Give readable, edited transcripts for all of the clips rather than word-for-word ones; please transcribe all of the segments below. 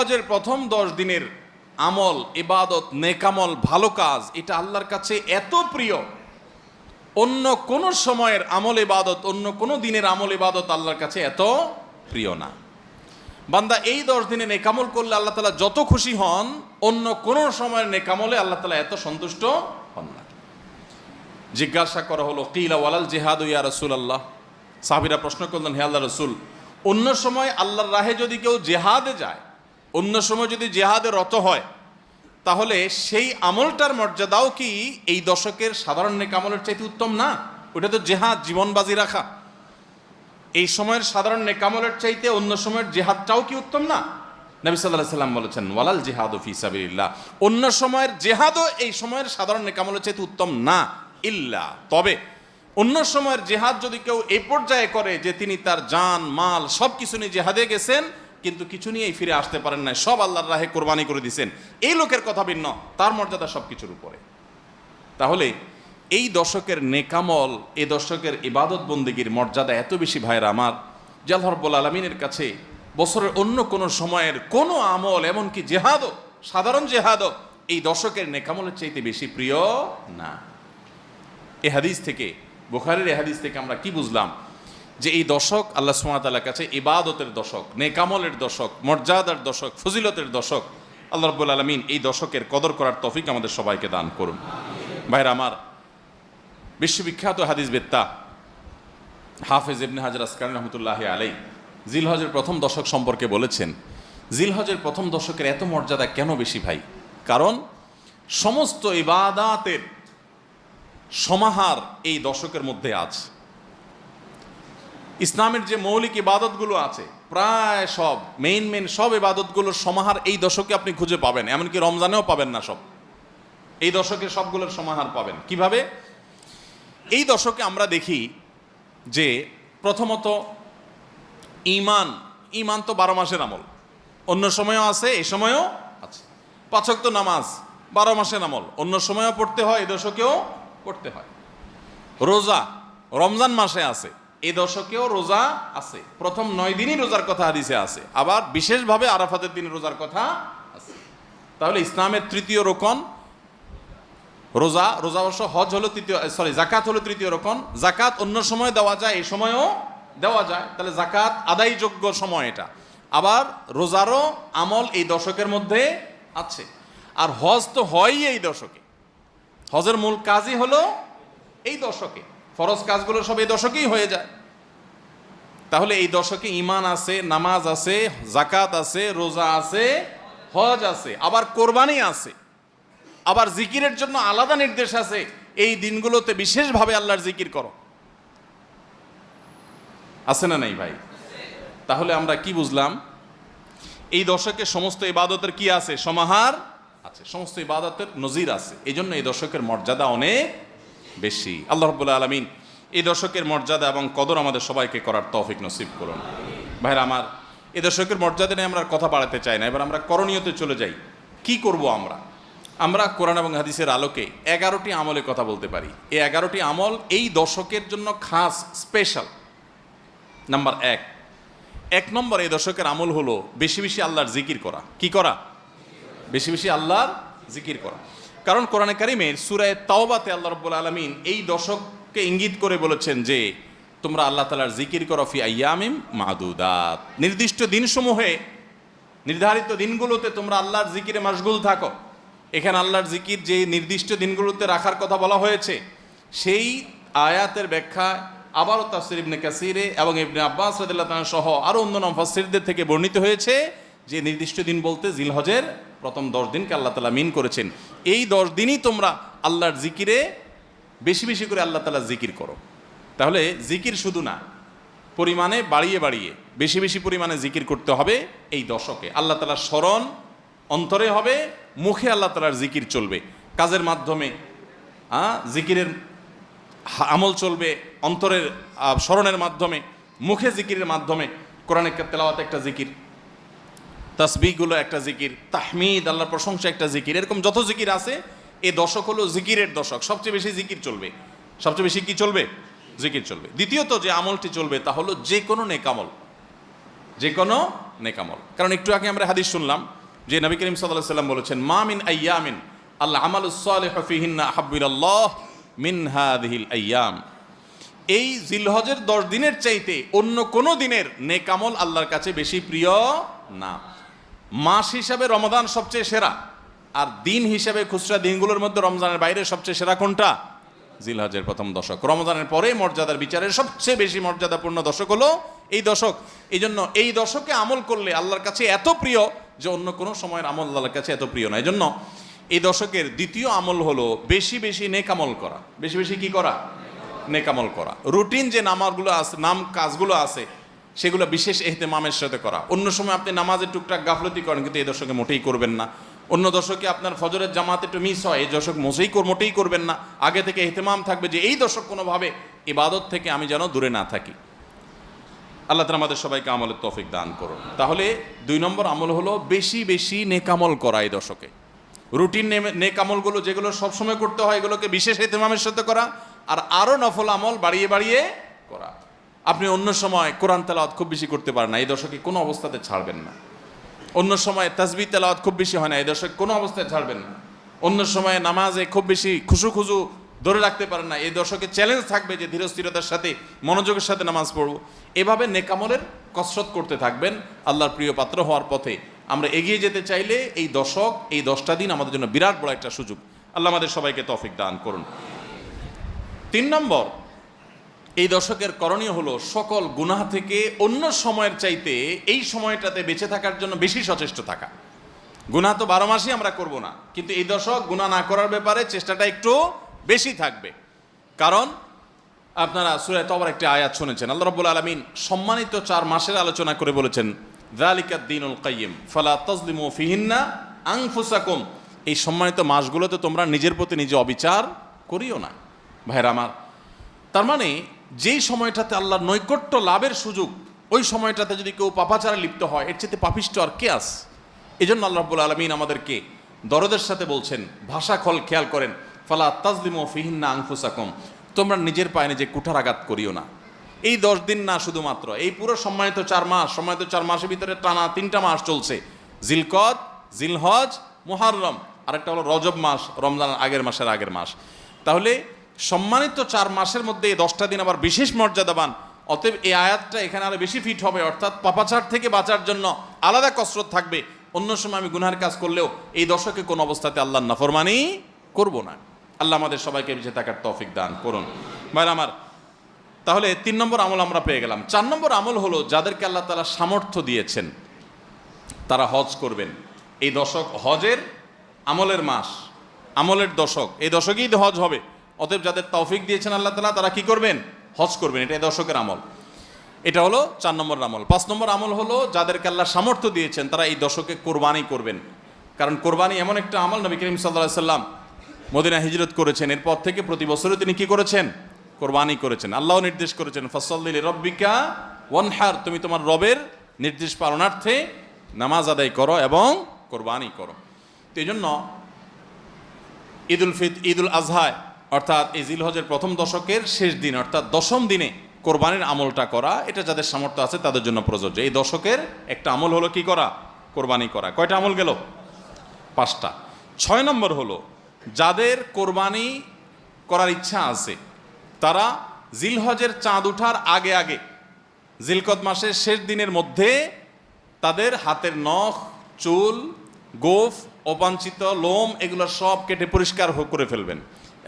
জিলহজের প্রথম 10 দিনের আমল, ইবাদত, নেকামল, ভালো কাজ, এটা আল্লাহর কাছে এত প্রিয়, অন্য কোন সময়ের আমল ইবাদত, অন্য কোন দিনের আমল ইবাদত আল্লাহর কাছে এত প্রিয় না। বান্দা এই 10 দিনে নেকামল করলে আল্লাহ তাআলা যত খুশি হন, অন্য কোন সময়ের নেকামলে আল্লাহ তাআলা এত সন্তুষ্ট হন না। জিজ্ঞাসা করা হলো, কিলা ওয়ালাল জিহাদ ইয়া রাসূলুল্লাহ, সাহাবীরা প্রশ্ন করলেন, হে আল্লাহর রাসূল, অন্য সময় আল্লাহর রাহে যদি কেউ জিহাদে যায়, অন্য সময় যদি জিহাদে রত হয়, তাহলে সেই আমলটার মর্যাদাও কি এই দশকের সাধারণ নেকামলের চাইতে উত্তম না? ওটা তো জিহাদ, জীবন বাজি রাখা। এই সময়ের সাধারণ নেকামলের চাইতে অন্য সময়ের জিহাদটাও কি উত্তম না? নবী সাল্লাল্লাহু আলাইহি সাল্লাম বলেছেন, ওয়ালাল জিহাদু ফি সাবিলিল্লাহ, অন্য সময়ের জিহাদও এই সময়ের সাধারণ নেকামলের চাইতে উত্তম না, ইল্লা, তবে অন্য সময়ের জিহাদ যদি কেউ এই পর্যায়ে করে যে তিনি তার জান মাল সব কিছু নিয়ে জিহাদে গেছেন, কিন্তু কিছু নিয়েই ফিরে আসতে পারেন না, সব আল্লাহর রাহে কোরবানি করে দিয়েছেন, এই লোকের কথা ভিন্ন, তার মর্যাদা সব কিছুর উপরে। তাহলে এই দশকের নেকামল, এই দশকের ইবাদত বন্দেগীর মর্যাদা এত বেশি ভাইরা আমার, যে আল্লাহ রাব্বুল আলামিনের কাছে বছরের অন্য কোনো সময়ের কোনো আমল, এমনকি জিহাদও, সাধারণ জিহাদও এই দশকের নেকামলের চাইতে বেশি প্রিয় না। এ হাদিস থেকে, বুখারীর এ হাদিস থেকে আমরা কি বুঝলাম? যে এই দশক আল্লাহ সুবহানাহু ওয়া তাআলার কাছে ইবাদতের দশক, নেকামলের দশক, মর্যাদার দশক, ফজিলতের দশক। আল্লাহ রাব্বুল আলামিন এই দশকের কদর করার তৌফিক আমাদের সবাইকে দান করুন। ভাইরা আমার, বিশ্ববিখ্যাত হাদিস বেত্তা হাফেজ ইবনে হাজার আসকালানী রাহমাতুল্লাহি আলাইহি জিলহজের প্রথম দশক সম্পর্কে বলেছেন, জিলহজের প্রথম দশকের এত মর্যাদা কেন বেশি ভাই? কারণ সমস্ত ইবাদাতের সমাহার এই দশকের মধ্যে আছে। ইসলামের যে মৌলিক ইবাদতগুলো আছে, প্রায় সব মেইন সব ইবাদতগুলোর সমাহার এই দশকে আপনি খুঁজে পাবেন, এমনকি রমজানেও পাবেন না সব, এই দশকে সবগুলোর সমাহার পাবেন। কিভাবে? এই দশকে আমরা দেখি যে প্রথমত ঈমান তো 12 মাসের আমল, অন্য সময়ও আছে, এই সময়ও আছে। 5 ওয়াক্ত নামাজ 12 মাসের আমল, অন্য সময়ও পড়তে হয়, এই দশকেও পড়তে হয়। রোজা রমজান মাসে আছে, এই দশকেও রোজা আছে, প্রথম 9 দিনই রোজার কথা হাদিসে আছে, আবার বিশেষভাবে আরাফাতের দিনে রোজার কথা আছে। তাহলে ইসলামের তৃতীয় রোকন রোজা, রোজা অবশ্য হজ হলো জাকাত হলো তৃতীয় রোকন। জাকাত অন্য সময় দেওয়া যায়, এই সময়ও দেওয়া যায়, তাহলে জাকাত আদায়যোগ্য সময় এটা। আবার রোজারও আমল এই দশকের মধ্যে আছে। আর হজ তো হয়ই এই দশকে, হজের মূল কাজই হলো এই দশকে, ফরজ কাজগুলো সব এই দশকেই হয়ে যায়। তাহলে এই দশকে ঈমান আছে, নামাজ আছে, জাকাত আছে, রোজা আছে, হজ আছে, আবার কোরবানি আছে, আবার জিকিরের জন্য আলাদা নির্দেশ আছে, এই দিনগুলোতে বিশেষভাবে আল্লাহর জিকির করো। আছে না নাই ভাই? তাহলে আমরা কি বুঝলাম? এই দশকে সমস্ত ইবাদতের কি আছে? সমাহার আছে, সমস্ত ইবাদতের নজির আছে। এই জন্য এই দশকের মর্যাদা অনেক বেশি। আল্লাহ রাব্বুল আলামিন এই দশকের মর্যাদা এবং কদর আমাদের সবাইকে করার তৌফিক নসিব করুন। ভাইরা আমার, এই দশকের মর্যাদা নিয়ে আমরা কথা বাড়াতে চাই না, এবার আমরা করণীয়তে চলে যাই। কি করব আমরা কোরআন এবং হাদিসের আলোকে 11টি আমলের কথা বলতে পারি। এই 11টি আমল এই দশকের জন্য খাস, স্পেশাল। নাম্বার 1 নম্বর এই দশকের আমল হলো বেশি বেশি আল্লাহর জিকির করা। কি করা? বেশি বেশি আল্লাহর জিকির করা। কারণ কোরআনে কারিমের সূরা তাওবাতে আল্লাহ রাব্বুল আলামিন এই দশককে ইঙ্গিত করে বলেছেন যে তোমরা আল্লাহ তাআলার জিকির করো ফি আইয়ামিম মাদুদাত, নির্দিষ্ট দিনসমূহে, নির্ধারিত দিনগুলোতে তোমরা আল্লাহর জিকিরে মাশগুল থাকো। এখানে আল্লাহর জিকির যে নির্দিষ্ট দিনগুলোতে রাখার কথা বলা হয়েছে, সেই আয়াতের ব্যাখ্যা আবারও তাফসীর ইবনে কাসিরে এবং ইবনে আব্বাস রাদিয়াল্লাহু তাআলা সহ আরও অন্যান্য মুফাসসিরদের থেকে বর্ণিত হয়েছে যে নির্দিষ্ট দিন বলতে জিলহজের প্রথম 10 দিনকে আল্লাহ তাআলা মিন করেছেন। এই 10 দিনই তোমরা আল্লাহর জিকিরে বেশি বেশি করে আল্লাহ তাআলার জিকির করো। তাহলে জিকির শুধু না, পরিমাণে বাড়িয়ে বাড়িয়ে বেশি বেশি পরিমাণে জিকির করতে হবে এই দশকে। আল্লাহ তাআলার স্মরণ অন্তরে হবে, মুখে আল্লাহ তাআলার জিকির চলবে, কাজের মাধ্যমে জিকিরের আমল চলবে, অন্তরের স্মরণের মাধ্যমে, মুখে জিকিরের মাধ্যমে। কোরআনে তেলাওয়াত একটা জিকির, তাসবিহগুলো একটা জিকির, তাহমিদ আল্লাহর প্রশংসা একটা জিকির, এরকম যত জিকির আছে এই দশক হলো জিকিরের দশক। সবচেয়ে বেশি জিকির চলবে, সবচেয়ে বেশি কি চলবে? জিকির চলবে। দ্বিতীয়ত যে আমলটি চলবে তা হলো যে কোনো নেকামল, যে কোনো নেকামল। কারণ একটু আগে আমরা হাদিস শুনলাম যে নবী করিম সাল্লাল্লাহু আলাইহি ওয়াসাল্লাম বলেছেন, মা মিন আইয়ামিন আল্লাহ আমালুস সালিহু ফিহিন্না আহাব্বু ইলাল্লাহ মিন হাযিহিল আইয়াম। এই জিলহজের 10 দিনের চাইতে অন্য কোনো দিনের নেকামল আল্লাহর কাছে বেশি প্রিয় না। মাস হিসাবে রমাদান সবচেয়ে সেরা, আর দিন হিসাবে খুচরা দিনগুলোর মধ্যে রমজানের বাইরে সবচেয়ে সেরা কোনটা? জিলহজের প্রথম দশক। রমজানের পরে মর্যাদার বিচারের সবচেয়ে বেশি মর্যাদাপূর্ণ দশক হলো এই দশক। এই জন্য এই দশকে আমল করলে আল্লাহর কাছে এত প্রিয় যে অন্য কোনো সময়ের আমল আল্লাহর কাছে এত প্রিয় না। এই জন্য এই দশকের দ্বিতীয় আমল হলো বেশি বেশি নেকামল করা। বেশি বেশি কি করা? নেকামল করা। রুটিন যে নামাজগুলো আছে, কাজগুলো আছে, সেগুলো বিশেষ ইহতেমামের সাথে করা। অন্য সময় আপনি নামাজের টুকটাক গাফলতি করেন, কিন্তু এই দশকে মোটেই করবেন না। অন্য দশকে আপনার ফজরের জামাত একটু মিস হয়, এই দশক মোটেই করবেন না। আগে থেকে ইহতেমাম থাকবে যে এই দশক কোনোভাবে ইবাদত থেকে আমি যেন দূরে না থাকি। আল্লাহ তাআলা আমাদের সবাইকে আমলের তৌফিক দান করুন। তাহলে 2 নম্বর আমল হলো বেশি বেশি নেকামল করা এই দশকে। রুটিন নেকামলগুলো যেগুলো সবসময় করতে হয়, এগুলোকে বিশেষ ইহতেমামের সাথে করা, আর আরও নফল আমল বাড়িয়ে বাড়িয়ে করা। আপনি অন্য সময় কোরআন তেলাওয়াত খুব বেশি করতে পারেন না, এই দশকে কোনো অবস্থাতে ছাড়বেন না। অন্য সময় তাসবিহ তেলাওয়াত খুব বেশি হয় না, এই দশকে কোনো অবস্থায় ছাড়বেন না। অন্য সময় নামাজে খুব বেশি খুশু ধরে রাখতে পারেন না, এই দশকে চ্যালেঞ্জ থাকবে যে ধীরস্থিরতার সাথে মনোযোগের সাথে নামাজ পড়ব। এভাবে নেকামলের কসরত করতে থাকবেন আল্লাহর প্রিয় পাত্র হওয়ার পথে। আমরা এগিয়ে যেতে চাইলে এই দশক, এই 10টা দিন আমাদের জন্য বিরাট বড় একটা সুযোগ। আল্লাহ আমাদের সবাইকে তৌফিক দান করুন। 3 নম্বর, এই দশকের করণীয় হলো সকল গুনাহ থেকে অন্য সময়ের চাইতে এই সময়টাতে বেঁচে থাকার জন্য বেশি সচেষ্ট থাকা। গুনাহ তো 12 মাসই আমরা করব না, কিন্তু এই দশক গুনাহ না করার ব্যাপারে চেষ্টাটা একটু বেশি থাকবে। কারণ আপনারা সূরা তওবার একটি আয়াত শুনেছেন, আল্লাহ রাব্বুল আলামিন সম্মানিত 4 মাসের আলোচনা করে বলেছেন, যালিকাদ দীনুল কাইয়্যিম ফালা তাজলিমু ফিহিন্না আনফুসাকুম। এই সম্মানিত মাসগুলোতে তোমরা নিজের প্রতি নিজে অবিচার করিও না। ভাইরা আমার, তার মানে যেই সময়টাতে আল্লাহর নৈকট্য লাভের সুযোগ, ওই সময়টাতে যদি কেউ পাপাচারে লিপ্ত হয়, এর চেয়ে পাপিষ্ঠ আর কে আছে? এই জন্য আল্লাহ রাব্বুল আলামিন আমাদেরকে দরদের সাথে বলছেন, ভাষা খেয়াল করেন, ফালা তাজলিমু ফিহিন্না আনফুসাকুম, তোমরা নিজের পায়ে নিজে কুঠারাঘাত করিও না। এই 10 দিন না, শুধুমাত্র এই পুরো সম্মানিত 4 মাস, সম্মানিত 4 মাসের ভিতরে টানা 3টা মাস চলছে, জিলকদ, জিলহজ, মুহররম, আরেকটা হলো রজব মাস, রমজানের আগের মাস। তাহলে সম্মানিত 4 মাসের মধ্যে এই 10টা দিন আবার বিশেষ মর্যাদাবান। অতএব এই আয়াতটা এখানে আরো বেশি ফিট হবে, অর্থাৎ পাপাচার থেকে বাঁচার জন্য আলাদা কসরত থাকবে। অন্য সময় আমি গুনাহের কাজ করলেও এই দশকে কোন অবস্থাতে আল্লাহর নাফরমানি করব না। আল্লাহ আমাদের সবাইকে বেঁচে থাকার তৌফিক দান করুন। ভাইরা আমার, তাহলে 3 নম্বর আমল আমরা পেয়ে গেলাম। 4 নম্বর আমল হলো যাদেরকে আল্লাহ তাআলা সামর্থ্য দিয়েছেন তারা হজ করবেন। এই দশক হজের আমলের মাস, আমলের দশক, এই দশকেই হজ হবে। অতএব যাদের তৌফিক দিয়েছেন আল্লাহ তাআলা, তারা কি করবেন? হজ করবেন। এটা এই দশকের আমল। এটা হলো 4 নম্বর আমল। 5 নম্বর আমল হলো যাদেরকে আল্লাহ সামর্থ্য দিয়েছেন তারা এই দশকে কোরবানি করবেন। কারণ কোরবানি এমন একটা আমল, নবী করিম সাল্লাল্লাহু আলাইহি সাল্লাম মদিনা হিজরত করেছেন, এরপর থেকে প্রতি বছরই তিনি কি করেছেন? কোরবানি করেছেন। আল্লাহ নির্দেশ করেছেন, ফাসাল্লি লিরাব্বিকা ওয়ানহার, তুমি তোমার রবের নির্দেশ পালনার্থে নামাজ আদায় করো এবং কোরবানি করো। তো এই জন্য ঈদুল আজহা অর্থাৎ এই জিলহজের প্রথম দশকের শেষ দিন অর্থাৎ 10ম দিনে কোরবানির আমলটা করা, এটা যাদের সামর্থ্য আছে তাদের জন্য প্রযোজ্য। এই দশকের একটা আমল হলো কি করা? কোরবানি করা। কয়টা আমল গেল? 5টা। 6 নম্বর হলো যাদের কোরবানি করার ইচ্ছা আছে তারা জিলহজের চাঁদ ওঠার আগে আগে, জিলকদ মাসের শেষ দিনের মধ্যে তাদের হাতের নখ, চুল, গোফ, অবাঞ্ছিত লোম এগুলো সব কেটে পরিষ্কার করে ফেলবেন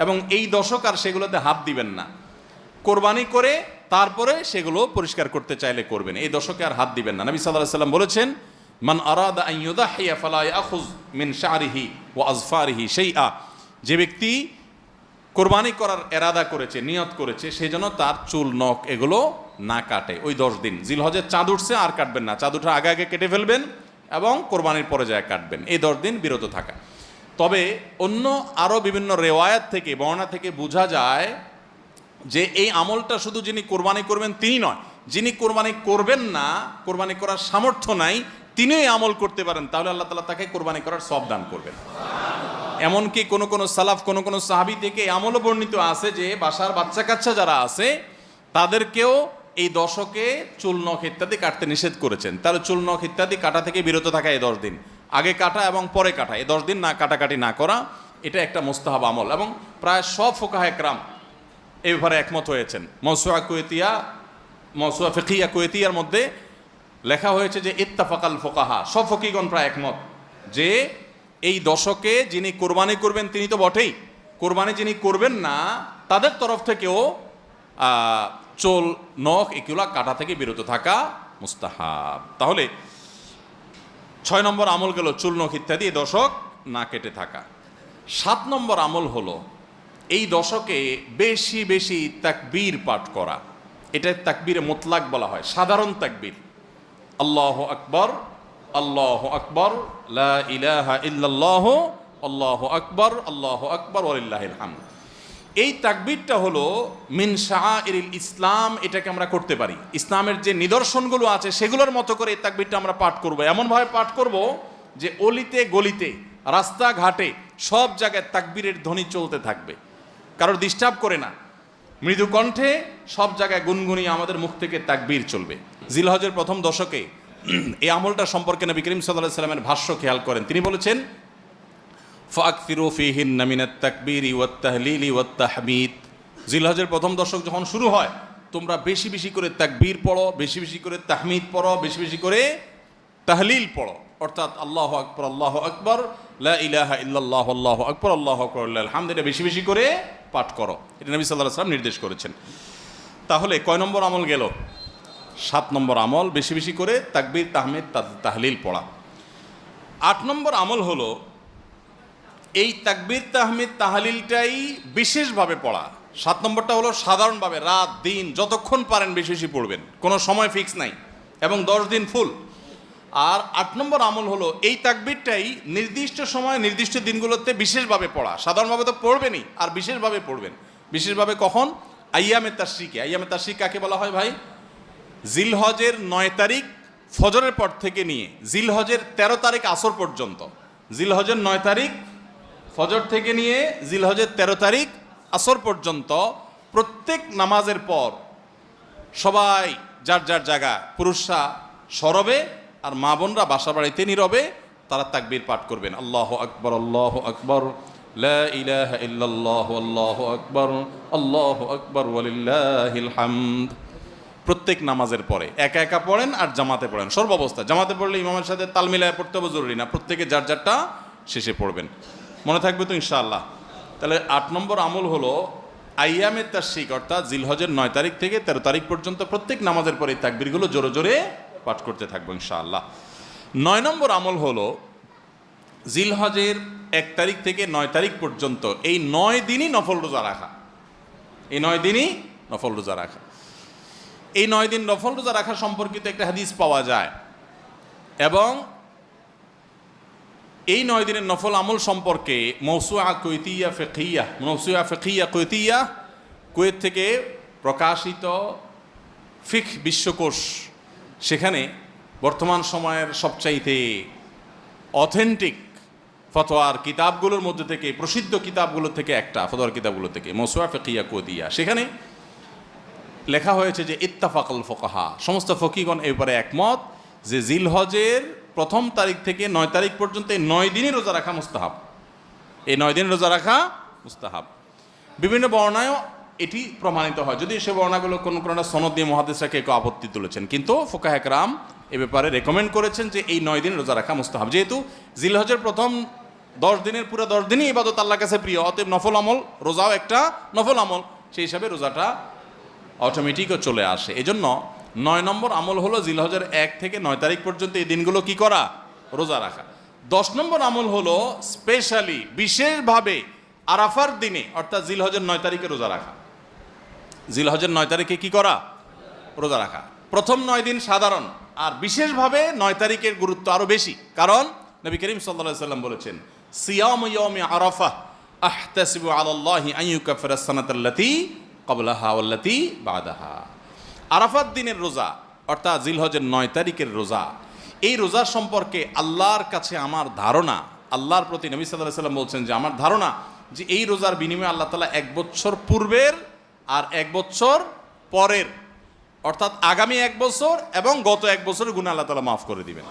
এবং এই দশক আর সেগুলোতে হাত দিবেন না। কোরবানি করে তারপরে সেগুলো পরিষ্কার করতে চাইলে করবেন, এই দশকে আর হাত দিবেন না। নবী সাল্লাল্লাহু আলাইহি সাল্লাম বলেছেন, মান আরাদা আন ইউদাহিয়া ফালা ইয়াখুয মিন শা'রিহি ওয়া আযফারিহি শাইআ, যে ব্যক্তি কোরবানি করার এরাদা করেছে, নিয়ত করেছে, সেই জন্য তার চুল, নখ এগুলো না কাটে ওই 10 দিন। জিলহজের চাঁদ উঠছে আর কাটবেন না, চাঁদ উঠার আগে আগে কেটে ফেলবেন এবং কোরবানির পরে যায় কাটবেন, এই 10 দিন বিরত থাকা। তবে অন্য আরও বিভিন্ন রেওয়ায়াত থেকে, বর্ণনা থেকে বোঝা যায় যে এই আমলটা শুধু যিনি কোরবানি করবেন তিনি নয়, যিনি কোরবানি করবেন না, কোরবানি করার সামর্থ্য নাই, তিনিও এই আমল করতে পারেন, তাহলে আল্লাহ তাআলা তাকে কোরবানি করার সওয়াব দান করবেন। এমনকি কোন সালাফ, কোন সাহাবী থেকে এই আমলও বর্ণিত আছে যে বাসার বাচ্চা কাচ্চা যারা আছে তাদেরকেও এই দশকে চুল নখ ইত্যাদি কাটতে নিষেধ করেছেন, তাহলে চুল নখ ইত্যাদি কাটা থেকে বিরত থাকা এই 10 দিন, আগে কাটা এবং পরে কাটা, এই 10 দিন না কাটাকাটি না করা, এটা একটা মুস্তাহাব আমল। এবং প্রায় সব ফুকাহায়ে কেরাম এই ব্যাপারে একমত হয়েছেন। মওসুয়া ফিকহিয়া কুয়েতিয়ার মধ্যে লেখা হয়েছে যে ইত্তাফাকাল ফুকাহা, সব ফকিগণ প্রায় একমত যে এই দশকে যিনি কোরবানি করবেন তিনি তো বটেই, কোরবানি যিনি করবেন না তাদের তরফ থেকেও চুল নখ এগুলা কাটা থেকে বিরত থাকা মুস্তাহাব। তাহলে 6 নম্বর আমল গেল চুল নখ ইত্যাদি এই দশক না কেটে থাকা। 7 নম্বর আমল হলো এই দশকে বেশি বেশি তাকবীর পাঠ করা। এটা তাকবীরে মুতলাক বলা হয়, সাধারণ তাকবীর। আল্লাহু আকবার, আল্লাহু আকবার, লা ইলাহা ইল্লাল্লাহ, আল্লাহু আকবার, আল্লাহু আকবার, ওয়ালিল্লাহিল হামদ। এই তাকবীরটা হলো মিন শাআইরিল ইসলাম, এটাকে আমরা করতে পারি। ইসলামের যে নিদর্শনগুলো আছে সেগুলোর মতো করে এই তাকবীরটা আমরা পাঠ করব, এমনভাবে পাঠ করব যে অলিতে গলিতে রাস্তাঘাটে সব জায়গায় তাকবীরের ধ্বনি চলতে থাকবে, কারোর ডিস্টার্ব করে না, মৃদু কণ্ঠে সব জায়গায় গুনগুনিয়ে আমাদের মুখ থেকে তাকবীর চলবে। জিলহজের প্রথম দশকে এই আমলটা সম্পর্কে নবী করিম সাল্লাল্লাহু আলাইহি ওয়াসাল্লামের ভাষ্য খেয়াল করেন, তিনি বলেছেন ফাকসিরু ফীহিন্না মিনাত তাকবীরি ওয়াত তাহলিলি ওয়াত তাহমিদ। জিলহজের প্রথম দশক যখন শুরু হয় তোমরা বেশি বেশি করে তাকবীর পড়ো, বেশি বেশি করে তাহমিদ পড়ো, বেশি বেশি করে তাহলিল পড়ো, অর্থাৎ আল্লাহু আকবার, আল্লাহু আকবার, লা ইলাহা ইল্লাল্লাহ, আল্লাহু আকবার, আল্লাহু আকবার, লিল্লাহিল হামদ, এটা বেশি বেশি করে পাঠ করো। এটা নবী সাল্লাল্লাহু আলাইহি ওয়াসাল্লাম নির্দেশ করেছেন। তাহলে কয় নম্বর আমল গেল? 7 নম্বর আমল বেশি বেশি করে তাকবীর তাহমিদ তাহলিল পড়া। 8 নম্বর আমল হলো এই তাকবীর তাহমিদ তাহলিলটাই বিশেষভাবে পড়া। 7 নম্বরটা হলো সাধারণভাবে রাত দিন যতক্ষণ পারেন বেশি বেশি পড়বেন, কোনো সময় ফিক্স নাই, এবং 10 দিন ফুল। আর 8 নম্বর আমল হলো এই তাকবীরটাই নির্দিষ্ট সময় নির্দিষ্ট দিনগুলোতে বিশেষভাবে পড়া। সাধারণভাবে তো পড়বেনই, আর বিশেষভাবে পড়বেন। বিশেষভাবে কখন? আইয়ামে তাশরিকে। আইয়ামে তাশরিক কাকে বলা হয় ভাই? জিলহজের 9 তারিখ ফজরের পর থেকে নিয়ে জিলহজের 13 তারিখ আসর পর্যন্ত, জিলহজের 9 তারিখ ফজর থেকে নিয়ে জিলহজের 13 তারিখ আসর পর্যন্ত প্রত্যেক নামাজের পর সবাই যার যার জায়গা, পুরুষরা সরবে আর মা বোনরা বাসা বাড়িতে নীরবে তারা তাকবীর পাঠ করবেন। আল্লাহু আকবার, আল্লাহু আকবার, লা ইলাহা ইল্লাল্লাহ, আল্লাহু আকবার, আল্লাহু আকবার, ওয়ালিল্লাহিল হামদ। প্রত্যেক নামাজের পরে একা একা পড়েন আর জামাতে পড়েন, সর্বাবস্থা। জামাতে পড়লে ইমামের সাথে তাল মিলায় পড়তে হবে জরুরি না, প্রত্যেকে যার যারটা শেষে পড়বেন। মনে থাকবে তো ইনশাআল্লাহ? তাহলে 8 নম্বর আমল হলো আইয়ামে তাশরিক, অর্থাৎ জিলহজের 9 তারিখ থেকে 13 তারিখ পর্যন্ত প্রত্যেক নামাজের পরে তাকবীরগুলো জোরে জোরে পাঠ করতে থাকবো ইনশাআল্লাহ। 9 নম্বর আমল হলো জিলহজের 1 তারিখ থেকে 9 তারিখ পর্যন্ত এই 9 দিনই নফল রোজা রাখা। এই 9 দিনই নফল রোজা রাখা। এই 9 দিন নফল রোজা রাখা সম্পর্কিত একটা হাদিস পাওয়া যায়, এবং এই 9 দিনের নফল আমল সম্পর্কে মওসুআ ফিকহিয়া কুয়েতিয়া, কুয়েত থেকে প্রকাশিত ফিকহ বিশ্বকোষ, সেখানে বর্তমান সময়ের সবচাইতে অথেন্টিক ফতোয়ার কিতাবগুলোর মধ্যে থেকে, প্রসিদ্ধ কিতাবগুলো থেকে একটা, ফতোয়ার কিতাবগুলো থেকে মওসুআ ফিকহিয়া কুয়েতিয়া, সেখানে লেখা হয়েছে যে ইত্তাফাকাল ফুকাহা, সমস্ত ফকিগণ এই ব্যাপারে একমত যে জিলহজের 1 তারিখ থেকে 9 তারিখ পর্যন্ত এই 9 দিনই রোজা রাখা মুস্তাহাব। এই 9 দিন রোজা রাখা মুস্তাহাব। বিভিন্ন বর্ণায়ও এটি প্রমাণিত হয়, যদি সে বর্ণাগুলো কোনো কোনো সনদ দিয়ে মুহাদ্দিসরা কেউ আপত্তি তুলেছেন, কিন্তু ফুকাহায়ে কেরাম এ ব্যাপারে রেকমেন্ড করেছেন যে এই 9 দিন রোজা রাখা মুস্তাহাব। যেহেতু জিলহজের প্রথম 10 দিনের পুরো 10 দিনই ইবাদত আল্লাহর কাছে প্রিয়, অতএব নফল আমল, রোজাও একটা নফল আমল, সেই হিসাবে রোজাটা অটোমেটিকও চলে আসে। এজন্য 9 নম্বর আমল হলো জিলহজের 1 থেকে 9 তারিখ পর্যন্ত এই দিনগুলো কি করা? রোজা রাখা। 10 নম্বর আমল হলো স্পেশালি বিশেষভাবে আরাফার দিনে, অর্থাৎ জিলহজের 9 তারিখে রোজা রাখা। জিলহজের 9 তারিখে কি করা? রোজা রাখা। প্রথম 9 দিন সাধারণ, আর বিশেষভাবে 9 তারিখের গুরুত্ব আরো বেশি, কারণ নবী করিম সাল্লাল্লাহু আলাইহি ওয়াসাল্লাম বলেছেন সিয়ামু ইয়াউমি আরাফা আহতাসিবু আলাল্লাহি আন ইউকাফিরা সানাতাল্লাতী ক্বাবলাহা ওয়াল্লাতী বাদাহা। আরাফাত দিনের রোজা অর্থাৎ জিলহজের 9 তারিখের রোজা, এই রোজার সম্পর্কে আল্লাহর কাছে আমার ধারণা, আল্লাহর প্রতি নবী সাল্লাল্লাহু আলাইহি ওয়াসাল্লাম বলছেন যে আমার ধারণা যে এই রোজার বিনিময়ে আল্লাহ তাআলা 1 বছর পূর্বের আর 1 বছর পরের অর্থাৎ আগামী 1 বছর এবং গত 1 বছরের গুনাহ আল্লাহ তাআলা মাফ করে দিবেন।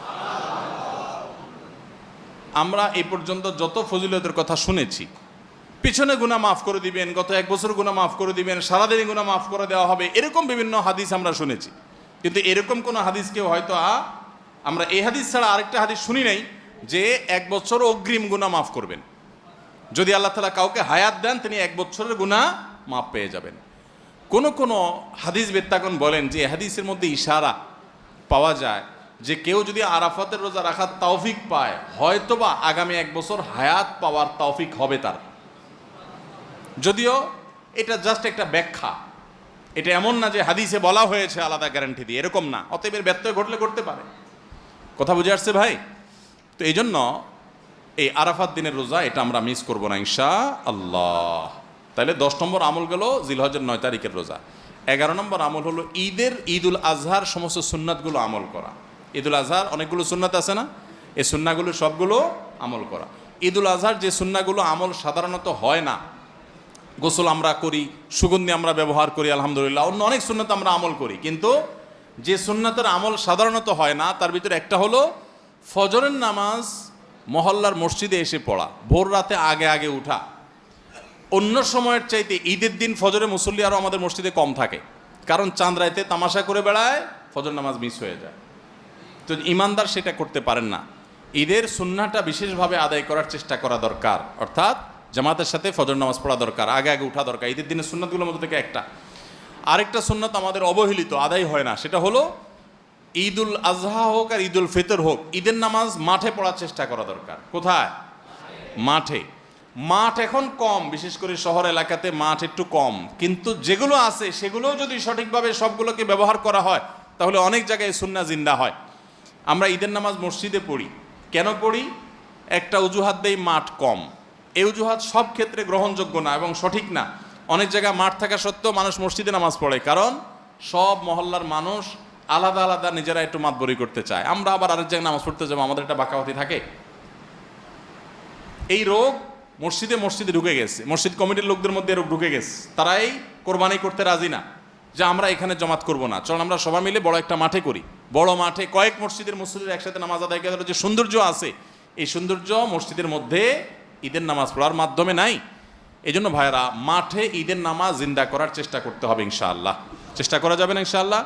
আমরা এই পর্যন্ত যত ফজিলতের কথা শুনেছি, পিছনে গুনাহ মাফ করে দিবেন, গত 1 বছর গুনাহ মাফ করে দিবেন, সারাদিনে গুনাহ মাফ করে দেওয়া হবে, এরকম বিভিন্ন হাদিস আমরা শুনেছি। কিন্তু এরকম কোনো হাদিস কেউ হয়তো আমরা এই হাদিস ছাড়া আরেকটা হাদিস শুনি নাই যে 1 বছর অগ্রিম গুনাহ মাফ করবেন। যদি আল্লাহ তাআলা কাউকে হায়াত দেন, তিনি 1 বছরের গুনাহ মাফ পেয়ে যাবেন। কোন হাদিস বেত্তাগণ বলেন যে হাদিসের মধ্যে ইশারা পাওয়া যায় যে কেউ যদি আরাফাতের রোজা রাখার তৌফিক পায়, হয়তোবা আগামী 1 বছর হায়াত পাওয়ার তৌফিক হবে তার। যদিও এটা জাস্ট একটা ব্যাখ্যা, এটা এমন না যে হাদিসে বলা হয়েছে আলাদা গ্যারান্টি দিয়ে, এরকম না। অতএব এর ব্যত্যয় ঘটলে করতে পারে। কথা বুঝে আসছে ভাই? তো এই জন্য এই আরাফাত দিনের রোজা এটা আমরা মিস করবো না ইনশাআল্লাহ। তাহলে 10 নম্বর আমল গেল জিলহজের 9 তারিখের রোজা। 11 নম্বর আমল হলো ঈদুল আজহার সমস্ত সুন্নাতগুলো আমল করা। ঈদুল আজহার অনেকগুলো সুন্নাত আছে না, এই সুন্নাগুলো সবগুলো আমল করা। ঈদুল আজহার যে সুন্নাগুলো আমল সাধারণত হয় না, গোসল আমরা করি, সুগন্ধি আমরা ব্যবহার করি, আলহামদুলিল্লাহ, অন্য অনেক সুন্নাত আমরা আমল করি, কিন্তু যে সুন্নাতের আমল সাধারণত হয় না তার ভিতরে একটা হলো ফজরের নামাজ মহল্লার মসজিদে এসে পড়া, ভোর রাতে আগে আগে উঠা। অন্য সময়ের চাইতে ঈদের দিন ফজরে মুসল্লি আরও আমাদের মসজিদে কম থাকে, কারণ চাঁদ রাইতে তামাশা করে বেড়ায়, ফজর নামাজ মিস হয়ে যায়। তো ইমানদার সেটা করতে পারেন না। ঈদের সুন্নাহটা বিশেষভাবে আদায় করার চেষ্টা করা দরকার, অর্থাৎ জামাতের সাথে ফজর নামাজ পড়া দরকার, আগে আগে উঠা দরকার। ঈদের দিনের সুন্নাতগুলোর মধ্যে থেকে একটা। আরেকটা সুন্নাত আমাদের অবহেলিত, আদায় হয় না, সেটা হলো ঈদুল আজহা হোক আর ঈদুল ফিতর হোক, ঈদের নামাজ মাঠে পড়ার চেষ্টা করা দরকার। কোথায়? মাঠে। মাঠ এখন কম, বিশেষ করে শহর এলাকাতে মাঠ একটু কম, কিন্তু যেগুলো আছে সেগুলোও যদি সঠিকভাবে সবগুলোকে ব্যবহার করা হয় তাহলে অনেক জায়গায় সুন্নাহ জিন্দা হয়। আমরা ঈদের নামাজ মসজিদে পড়ি, কেন পড়ি? একটা অজুহাত দেই, মাঠ কম। এই অজুহাত সব ক্ষেত্রে গ্রহণযোগ্য না এবং সঠিক না। অনেক জায়গায় মাঠ থাকা সত্ত্বেও মানুষ মসজিদে নামাজ পড়ে, কারণ সব মহল্লার মানুষ আলাদা আলাদা নিজেরা একটু মাতবরি করতে চায়। আমরা আবার আরেক জায়গায় নামাজ পড়তে যাবো, আমাদের একটা বাঁকাওয়াতি থাকে। এই রোগ মসজিদে ঢুকে গেছে, মসজিদ কমিটির লোকদের মধ্যে রোগ ঢুকে গেছে। তারাই কোরবানি করতে রাজি না, যে আমরা এখানে জমাত করব না, চল আমরা সবাই মিলে বড় একটা মাঠে করি। বড় মাঠে কয়েক মসজিদের মুসল্লিরা একসাথে নামাজ আদায় করার যে সৌন্দর্য আছে, এই সৌন্দর্য মসজিদের মধ্যে ঈদের নামাজ পড়ার মাধ্যমে নাই। এই জন্য ভাইরা, মাঠে ঈদের নামাজ জিন্দা করার চেষ্টা করতে হবে ইনশাআল্লাহ। চেষ্টা করা যাবে না ইনশাআল্লাহ?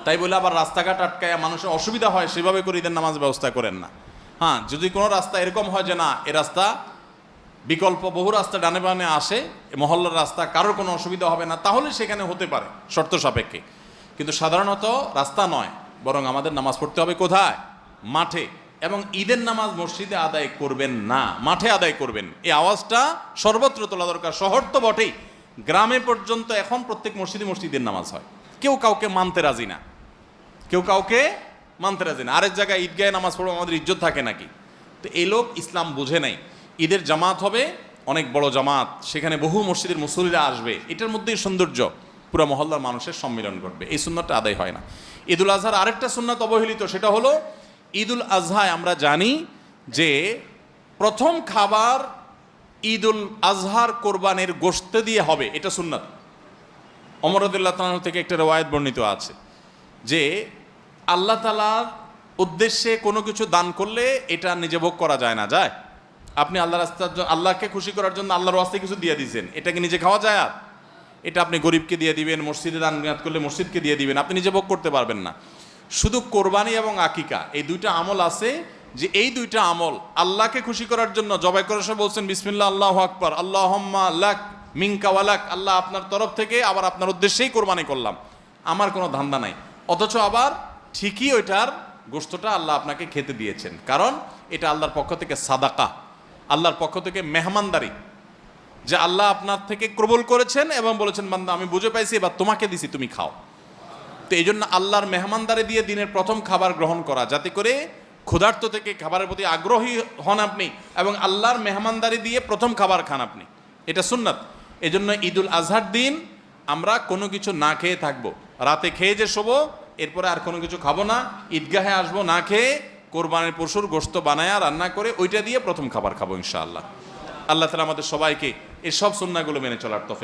তাই বলে আবার রাস্তাঘাট আটকায় মানুষের অসুবিধা হয় সেভাবে করে ঈদের নামাজ ব্যবস্থা করেন না। হ্যাঁ, যদি কোনো রাস্তা এরকম হয় যে না, এ রাস্তা বিকল্প বহু রাস্তা ডানে বামে আসে, মহল্লার রাস্তা, কারোর কোনো অসুবিধা হবে না, তাহলে সেখানে হতে পারে শর্ত সাপেক্ষে। কিন্তু সাধারণত রাস্তা নয়, বরং আমাদের নামাজ পড়তে হবে কোথায়? মাঠে। এবং ঈদের নামাজ মসজিদে আদায় করবেন না, মাঠে আদায় করবেন। এই আওয়াজটা সর্বত্র তোলা দরকার। শহর তো বটেই, গ্রামে পর্যন্ত এখন প্রত্যেক মসজিদের নামাজ হয়। কেউ কাউকে মানতে রাজি না, আরেক জায়গায় ঈদগাহে নামাজ পড়বো, আমাদের ইজ্জত থাকে নাকি? তো এই লোক ইসলাম বুঝে নাই। ঈদের জামাত হবে অনেক বড় জামাত, সেখানে বহু মসজিদের মুসল্লিরা আসবে, এটার মধ্যেই সৌন্দর্য, পুরো মহল্লার মানুষের সম্মিলন ঘটবে। এই সুন্নাতটা আদায় হয় না। ঈদুল আজহার আরেকটা সুন্নাত অবহেলিত, সেটা হলো ঈদুল আজহায় আমরা জানি যে প্রথম খাবার ঈদুল আজহার কোরবানির গোশত দিয়ে হবে, এটা সুন্নাত। ওমর রাদিয়াল্লাহু তাআলা থেকে একটা রওয়ায়াত বর্ণিত আছে যে আল্লাহ তাআলার উদ্দেশ্যে কোনো কিছু দান করলে এটা নিজে ভোগ করা যায় না। যায়? আপনি আল্লাহকে খুশি করার জন্য আল্লাহর ওয়াস্তে কিছু দিয়ে দিয়েছেন, এটাকে নিজে খাওয়া যায়? আর এটা আপনি গরিবকে দিয়ে দিবেন, মসজিদে দান করলে মসজিদকে দিয়ে দিবেন, আপনি নিজে ভোগ করতে পারবেন না। শুধু কোরবানি এবং আকিকা, এই দুইটা আমল আছে যে এই দুইটা আমল আল্লাহকে খুশি করার জন্য জবাই করার সময় বলছেন বিসমিল্লাহ আল্লাহু আকবার, আল্লাহুম্মা লাক মিনকা ওয়ালাক, আল্লাহ আপনার তরফ থেকে আবার আপনার উদ্দেশ্যেই কোরবানি করলাম, আমার কোনো ধান্দা নাই। অথচ আবার ঠিকই ওইটার গোশতটা আল্লাহ আপনাকে খেতে দিয়েছেন, কারণ এটা আল্লাহর পক্ষ থেকে সাদাকা, আল্লাহর পক্ষ থেকে মেহমানদারি, যে আল্লাহ আপনার থেকে কবুল করেছেন এবং বলেছেন বান্দা আমি বুঝে পাইছি, এবার তোমাকে দিছি, তুমি খাও। তো এই জন্য আল্লাহর মেহমানদারি দিয়ে দিনের প্রথম খাবার গ্রহণ করা, যাতে করে ক্ষুধার্ত থেকে খাবারের প্রতি আগ্রহী হন আপনি, এবং আল্লাহর মেহমানদারি দিয়ে প্রথম খাবার খান আপনি, এটা সুন্নাত। এই জন্য ঈদুল আজহার দিন আমরা কোনো কিছু না খেয়ে থাকবো, রাতে খেয়ে যে শোবো, এরপরে আর কোনো কিছু খাবো না, ঈদগাহে আসবো না খেয়ে, কোরবানির পশুর গোশত বানায়া রান্না করে ওইটা দিয়ে প্রথম খাবার খাবো ইনশাআল্লাহ। আল্লাহ তাআলা আমাদের সবাইকে এই সব সুন্নাহগুলো মেনে চলার তৌফিক